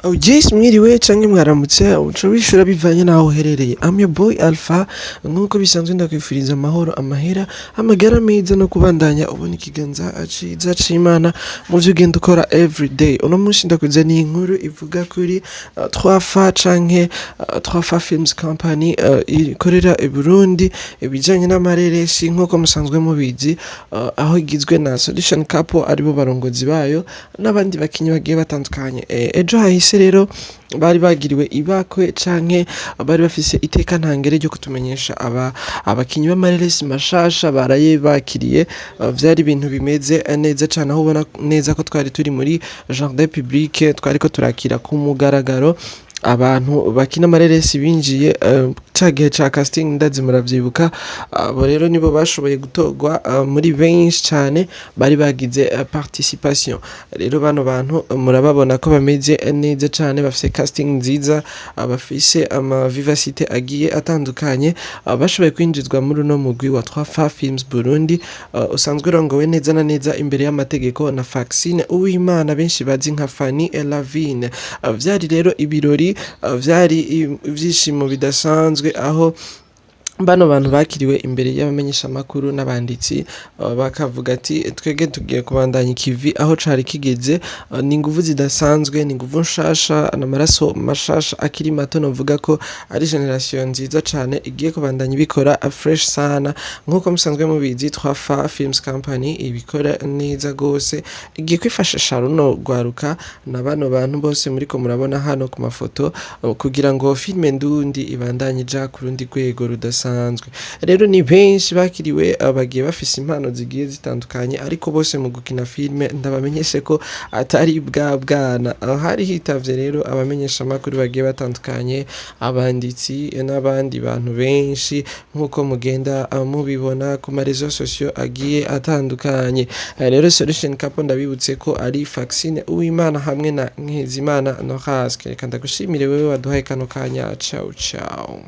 Jess mwiriwe canke mwaramutse uca wishura bivanye naho uherereye. I'm your boy Alpha nkuko bisanzwe ndakwifuriza amahoro amahera amagara meza no kubandanya ubona ikiganza ciza c'Imana mu vyo ugenda ukora everyday. Uno munsi ndakuzaniye inkuru ivuga kuri 3F canke 3F Films Company ikorera i Burundi ibijanye n'amareresi nkuko musanzwe mubizi, aho igizwe na Solution Couple aribo barongozi bayo n'abandi bakinyi bagiye batandukanye. Ejo hahise rero bari bagiriwe ibakwe canke bari bafise iteka ntangere ryo kutumenyesha abakinyi b'amareresi mashasha baraye bakiriye. Vyari ibintu bimeze neza cane, aho ubona neza ko twari turi muri jardin public, twariko turakira kumugaragaro abantu bakina amareresi binjiye ca gihe ca casting, ndazi muravyibuka. Abo rero nibo bashoboye gutorwa muri benshi cane bari bagize participation. Rero bano bantu murababona ko bameze neza cane, bafise casting nziza, bafise ama vivacité agiye atandukanye, bashoboye kwinjizwa muri uno mugwi wa 3F Films Burundi, usanzwe urongowe neza na neza imbere y'amategeko na Faxine Uwimana benshi bazi nka Fanny Elavine. Vyari rero ibirori, vyari ivyishimo bidasanzwe, aho bano bantu bakiriwe imbere y'abamenyesha makuru n'abanditsi, bakavuga ati twege tugiye kubandanya ikivi aho cari kigeze. Ni inguvu zidasanzwe, ni inguvu nshasha n'amaraso mashasha akiri mato, novuga ko ari generation nziza cane igiye kubandanya ibikora fresh sana. Nkuko musanzwe mubizi 3F Films Company ibikora neza gose, igiye kwifashisha runo rwaruka na bano bantu bose muriko murabona hano ku mafoto, kugira ngo filme ndundi ibandanye ija ku rundi rwego rudasanzwe. Rero ni benshi bakiriwe, bagiye bafise impano zigiye zitandukanye, ariko bose mu gukina filme ndabamenyeshe ko atari bwana. Hari hitavye rero abamenyesha makuru bagiye batandukanye, abanditsi n'abandi bantu benshi nkuko mugenda mubibona ku ma réseaux sociaux agiye atandukanye. Rero Solution Couple ndabibutse ko ari Faxine Uwimana hamwe na Nkizimana Noraske. Reka ndagushimire wewe waduhaye kano kanya. Ciao ciao.